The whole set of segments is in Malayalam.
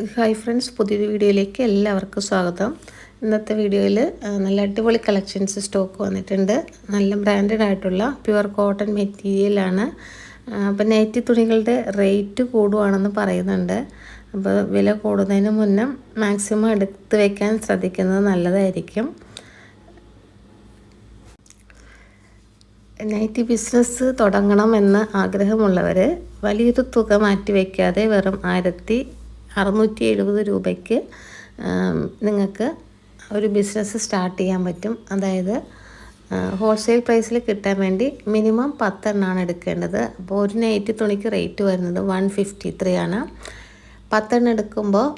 ഹായ് ഫ്രണ്ട്സ്, പുതിയൊരു വീഡിയോയിലേക്ക് എല്ലാവർക്കും സ്വാഗതം. ഇന്നത്തെ വീഡിയോയിൽ നല്ല അടിപൊളി കളക്ഷൻസ് സ്റ്റോക്ക് വന്നിട്ടുണ്ട്. നല്ല ബ്രാൻഡഡ് ആയിട്ടുള്ള പ്യുവർ കോട്ടൺ മെറ്റീരിയലാണ്. അപ്പോൾ നൈറ്റി തുണികളുടെ റേറ്റ് കൂടുവാണെന്ന് പറയുന്നുണ്ട്. അപ്പോൾ വില കൂടുന്നതിന് മുന്നേ മാക്സിമം എടുത്ത് വയ്ക്കാൻ ശ്രദ്ധിക്കുന്നത് നല്ലതായിരിക്കും. നൈറ്റി ബിസിനസ് തുടങ്ങണമെന്ന് ആഗ്രഹമുള്ളവർ വലിയൊരു തുക മാറ്റി വയ്ക്കാതെ വെറും 1670 രൂപയ്ക്ക് നിങ്ങൾക്ക് ഒരു ബിസിനസ് സ്റ്റാർട്ട് ചെയ്യാൻ പറ്റും. അതായത് ഹോൾസെയിൽ പ്രൈസിൽ കിട്ടാൻ വേണ്ടി മിനിമം 10 എണ്ണമാണ് എടുക്കേണ്ടത്. അപ്പോൾ ഒരു നൈറ്റി തുണിക്ക് റേറ്റ് വരുന്നത് 153 ആണ്. 10 എണ്ണം എടുക്കുമ്പോൾ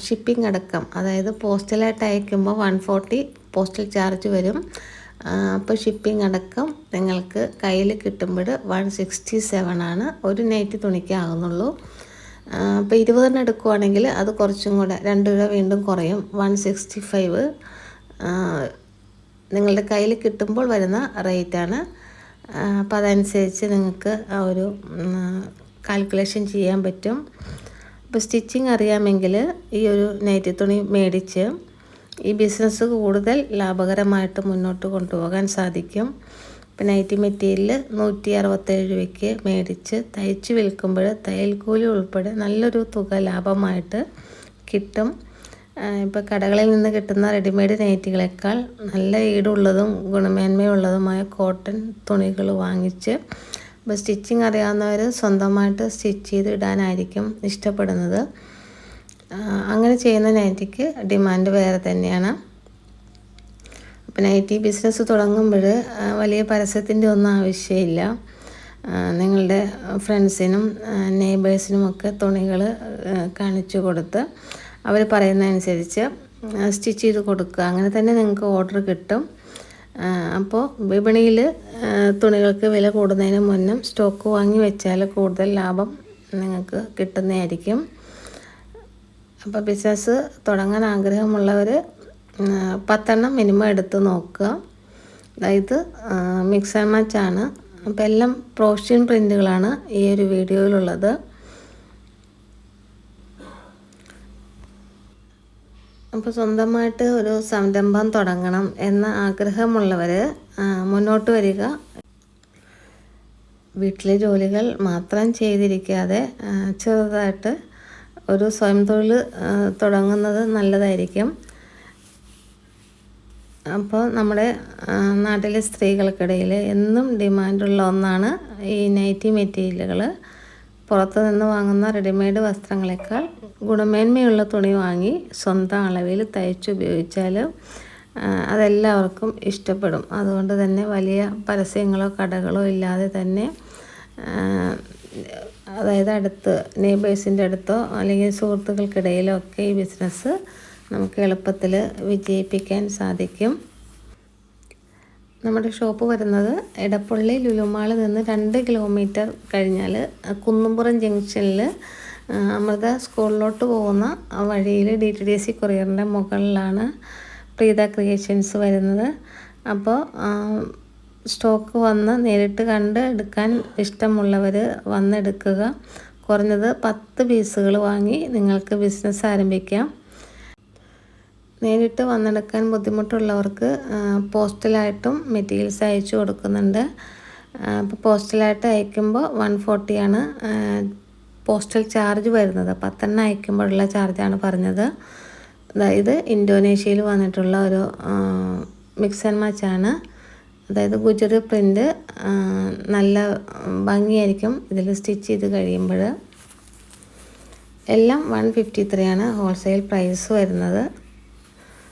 ഷിപ്പിംഗ് അടക്കം, അതായത് പോസ്റ്റലായിട്ട് അയക്കുമ്പോൾ 140 പോസ്റ്റൽ ചാർജ് വരും. അപ്പോൾ ഷിപ്പിംഗ് അടക്കം നിങ്ങൾക്ക് കയ്യിൽ കിട്ടുമ്പോൾ 167 ആണ് ഒരു നൈറ്റി തുണിക്ക് ആകുന്നുള്ളൂ. അപ്പോൾ 20 എണ്ണം എടുക്കുവാണെങ്കിൽ അത് കുറച്ചും കൂടെ 2 രൂപ വീണ്ടും കുറയും. 165 നിങ്ങളുടെ കയ്യിൽ കിട്ടുമ്പോൾ വരുന്ന റേറ്റാണ്. അപ്പോൾ അതനുസരിച്ച് നിങ്ങൾക്ക് ആ ഒരു കാൽക്കുലേഷൻ ചെയ്യാൻ പറ്റും. അപ്പോൾ സ്റ്റിച്ചിങ് അറിയാമെങ്കിൽ ഈ ഒരു നൈറ്റി തുണി മേടിച്ച് ഈ ബിസിനസ് കൂടുതൽ ലാഭകരമായിട്ട് മുന്നോട്ട് കൊണ്ടുപോകാൻ സാധിക്കും. ഇപ്പം നൈറ്റി മെറ്റീരിയൽ 167 രൂപയ്ക്ക് മേടിച്ച് തയ്ച്ച് വിൽക്കുമ്പോൾ തയ്യൽ കൂലി ഉൾപ്പെടെ നല്ലൊരു തുക ലാഭമായിട്ട് കിട്ടും. ഇപ്പോൾ കടകളിൽ നിന്ന് കിട്ടുന്ന റെഡിമെയ്ഡ് നൈറ്റികളെക്കാൾ നല്ല ഈടുള്ളതും ഗുണമേന്മയുള്ളതുമായ കോട്ടൺ തുണികൾ വാങ്ങിച്ച് ഇപ്പോൾ സ്റ്റിച്ചിങ് അറിയാവുന്നവർ സ്വന്തമായിട്ട് സ്റ്റിച്ച് ചെയ്ത് ഇടാനായിരിക്കും ഇഷ്ടപ്പെടുന്നത്. അങ്ങനെ ചെയ്യുന്ന നൈറ്റിക്ക് ഡിമാൻഡ് വേറെ തന്നെയാണ്. അപ്പോൾ നൈറ്റി ബിസിനസ് തുടങ്ങുമ്പോൾ വലിയ പരസ്യത്തിൻ്റെ ഒന്നും ആവശ്യമില്ല. നിങ്ങളുടെ ഫ്രണ്ട്സിനും നെയ്ബേഴ്സിനുമൊക്കെ തുണികൾ കാണിച്ചു കൊടുത്ത് അവർ പറയുന്നതനുസരിച്ച് സ്റ്റിച്ച് ചെയ്ത് കൊടുക്കുക. അങ്ങനെ തന്നെ നിങ്ങൾക്ക് ഓർഡർ കിട്ടും. അപ്പോൾ വിപണിയിൽ തുണികൾക്ക് വില കൂടുന്നതിന് മുന്നേ സ്റ്റോക്ക് വാങ്ങി വെച്ചാൽ കൂടുതൽ ലാഭം നിങ്ങൾക്ക് കിട്ടുന്നതായിരിക്കും. അപ്പോൾ ബിസിനസ് തുടങ്ങാൻ ആഗ്രഹമുള്ളവർ 10 എണ്ണം മിനിമം എടുത്ത് നോക്കുക. അതായത് മിക്സ് ആൻഡ് മാച്ച് ആണ്. അപ്പോൾ എല്ലാം പ്രോഷ്യൻ പ്രിൻറ്റുകളാണ് ഈ ഒരു വീഡിയോയിലുള്ളത്. അപ്പോൾ സ്വന്തമായിട്ട് ഒരു സംരംഭം തുടങ്ങണം എന്ന ആഗ്രഹമുള്ളവർ മുന്നോട്ട് വരിക. വീട്ടിലെ ജോലികൾ മാത്രം ചെയ്തിരിക്കാതെ ചെറുതായിട്ട് ഒരു സ്വയം തൊഴിൽ തുടങ്ങുന്നത് നല്ലതായിരിക്കും. അപ്പോൾ നമ്മുടെ നാട്ടിലെ സ്ത്രീകൾക്കിടയിൽ എന്നും ഡിമാൻഡുള്ള ഒന്നാണ് ഈ നൈറ്റി മെറ്റീരിയലുകൾ. പുറത്തു നിന്ന് വാങ്ങുന്ന റെഡിമെയ്ഡ് വസ്ത്രങ്ങളെക്കാൾ ഗുണമേന്മയുള്ള തുണി വാങ്ങി സ്വന്തം അളവിൽ തയ്ച്ചുപയോഗിച്ചാൽ അതെല്ലാവർക്കും ഇഷ്ടപ്പെടും. അതുകൊണ്ട് തന്നെ വലിയ പരസ്യങ്ങളോ കടകളോ ഇല്ലാതെ തന്നെ, അതായത് അടുത്ത് നെയ്ബേഴ്സിൻ്റെ അടുത്തോ അല്ലെങ്കിൽ സുഹൃത്തുക്കൾക്കിടയിലോ ഒക്കെ ഈ ബിസിനസ് നമുക്ക് എളുപ്പത്തിൽ വിജയിപ്പിക്കാൻ സാധിക്കും. നമ്മുടെ ഷോപ്പ് വരുന്നത് എടപ്പള്ളി ലുലുമാളിൽ നിന്ന് 2 കിലോമീറ്റർ കഴിഞ്ഞാൽ കുന്നുംപുറം ജംഗ്ഷനിൽ അമൃത സ്കൂളിലോട്ട് പോകുന്ന വഴിയിൽ DTDC കൊറിയറിൻ്റെ മുകളിലാണ് പ്രീത ക്രിയേഷൻസ് വരുന്നത്. അപ്പോൾ സ്റ്റോക്ക് വന്ന് നേരിട്ട് കണ്ട് എടുക്കാൻ ഇഷ്ടമുള്ളവർ വന്നെടുക്കുക. കുറഞ്ഞത് 10 പീസുകൾ വാങ്ങി നിങ്ങൾക്ക് ബിസിനസ് ആരംഭിക്കാം. നേരിട്ട് വന്നെടുക്കാൻ ബുദ്ധിമുട്ടുള്ളവർക്ക് പോസ്റ്റലായിട്ടും മെറ്റീരിയൽസ് അയച്ചു കൊടുക്കുന്നുണ്ട്. അപ്പോൾ പോസ്റ്റലായിട്ട് അയക്കുമ്പോൾ 140 ആണ് പോസ്റ്റൽ ചാർജ് വരുന്നത്. 10 എണ്ണം അയക്കുമ്പോഴുള്ള ചാർജാണ് പറഞ്ഞത്. അതായത് ഇന്തോനേഷ്യയിൽ വന്നിട്ടുള്ള ഒരു മിക്സ് ആൻഡ് മാച്ച് ആണ്. അതായത് ഗുജറി പ്രിൻ്റ് നല്ല ഭംഗിയായിരിക്കും ഇതിൽ സ്റ്റിച്ച് ചെയ്ത് കഴിയുമ്പോൾ. എല്ലാം 153 ആണ് ഹോൾസെയിൽ പ്രൈസ് വരുന്നത്.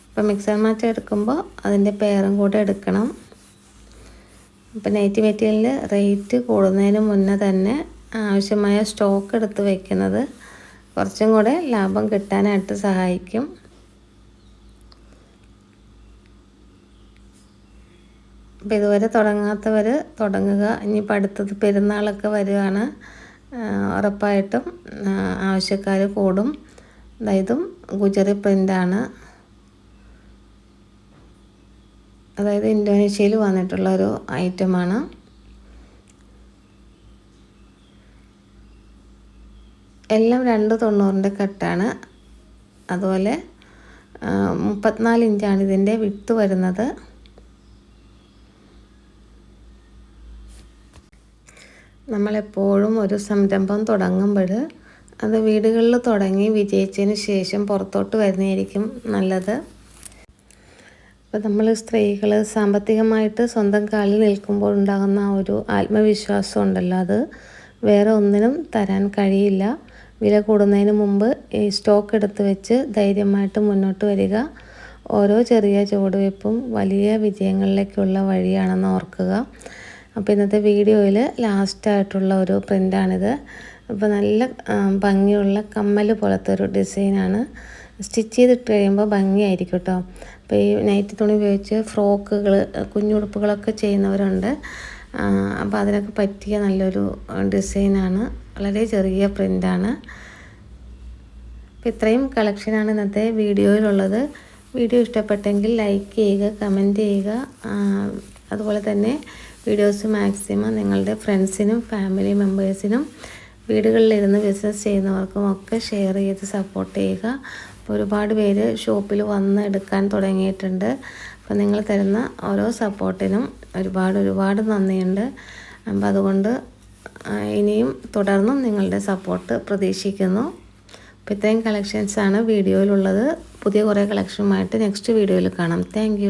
അപ്പോൾ മിക്സ് ആൻഡ് മാച്ച് എടുക്കുമ്പോൾ അതിൻ്റെ പെയറും കൂടെ എടുക്കണം. അപ്പോൾ നൈറ്റി മെറ്റീരിയലിൽ റേറ്റ് കൂടുന്നതിന് മുന്നേ തന്നെ ആവശ്യമായ സ്റ്റോക്ക് എടുത്ത് വയ്ക്കുന്നത് കുറച്ചും കൂടെ ലാഭം കിട്ടാനായിട്ട് സഹായിക്കും. അപ്പോൾ ഇതുവരെ തുടങ്ങാത്തവർ തുടങ്ങുക. ഇനിയിപ്പോൾ അടുത്തത് പെരുന്നാളൊക്കെ വരികയാണ്. ഉറപ്പായിട്ടും ആവശ്യക്കാർ കൂടും. അതായതും ഗുജറി പ്രിൻ്റാണ്. അതായത് ഇന്തോനേഷ്യയിൽ വന്നിട്ടുള്ള ഒരു ഐറ്റമാണ്. എല്ലാം 290ൻ്റെ കട്ടാണ്. അതുപോലെ 34 ഇഞ്ചാണ് ഇതിൻ്റെ വിഡ്ത്ത് വരുന്നത്. നമ്മളെപ്പോഴും ഒരു സംരംഭം തുടങ്ങുമ്പോൾ അത് വീടുകളിൽ തുടങ്ങി വിജയിച്ചതിന് ശേഷം പുറത്തോട്ട് വരുന്നതായിരിക്കും നല്ലത്. അപ്പോൾ നമ്മൾ സ്ത്രീകൾ സാമ്പത്തികമായിട്ട് സ്വന്തം കാലിൽ നിൽക്കുമ്പോൾ ഉണ്ടാകുന്ന ഒരു ആത്മവിശ്വാസം ഉണ്ടല്ലോ, അത് വേറെ ഒന്നിനും തരാൻ കഴിയില്ല. വില കൂടുന്നതിന് മുമ്പ് ഈ സ്റ്റോക്ക് എടുത്ത് വെച്ച് ധൈര്യമായിട്ട് മുന്നോട്ട് വരിക. ഓരോ ചെറിയ ചുവടുവയ്പ്പും വലിയ വിജയങ്ങളിലേക്കുള്ള വഴിയാണെന്ന് ഓർക്കുക. അപ്പോൾ ഇന്നത്തെ വീഡിയോയിൽ ലാസ്റ്റായിട്ടുള്ള ഒരു പ്രിൻ്റാണിത്. അപ്പോൾ നല്ല ഭംഗിയുള്ള കമ്മൽ പോലത്തെ ഒരു ഡിസൈനാണ്. സ്റ്റിച്ച് ചെയ്തിട്ട് കഴിയുമ്പോൾ ഭംഗിയായിരിക്കും കേട്ടോ. അപ്പോൾ ഈ നൈറ്റി തുണി ഉപയോഗിച്ച് ഫ്രോക്കുകൾ, കുഞ്ഞുടുപ്പുകളൊക്കെ ചെയ്യുന്നവരുണ്ട്. അപ്പോൾ അതിനൊക്കെ പറ്റിയ നല്ലൊരു ഡിസൈനാണ്. വളരെ ചെറിയ പ്രിൻ്റാണ്. അപ്പോൾ ഇത്രയും കളക്ഷനാണ് ഇന്നത്തെ വീഡിയോയിലുള്ളത്. വീഡിയോ ഇഷ്ടപ്പെട്ടെങ്കിൽ ലൈക്ക് ചെയ്യുക, കമൻറ്റ് ചെയ്യുക. അതുപോലെ തന്നെ വീഡിയോസ് മാക്സിമം നിങ്ങളുടെ ഫ്രണ്ട്സിനും ഫാമിലി മെമ്പേഴ്സിനും വീടുകളിലിരുന്ന് ബിസിനസ് ചെയ്യുന്നവർക്കും ഒക്കെ ഷെയർ ചെയ്ത് സപ്പോർട്ട് ചെയ്യുക. അപ്പോൾ ഒരുപാട് പേര് ഷോപ്പിൽ വന്ന് എടുക്കാൻ തുടങ്ങിയിട്ടുണ്ട്. അപ്പോൾ നിങ്ങൾ തരുന്ന ഓരോ സപ്പോർട്ടിനും ഒരുപാട് നന്ദിയുണ്ട്. അപ്പോൾ അതുകൊണ്ട് ഇനിയും തുടർന്നും നിങ്ങളുടെ സപ്പോർട്ട് പ്രതീക്ഷിക്കുന്നു. അപ്പോൾ ഇത്രയും കളക്ഷൻസാണ് വീഡിയോയിലുള്ളത്. പുതിയ കുറേ കളക്ഷനുമായിട്ട് നെക്സ്റ്റ് വീഡിയോയിൽ കാണാം. താങ്ക്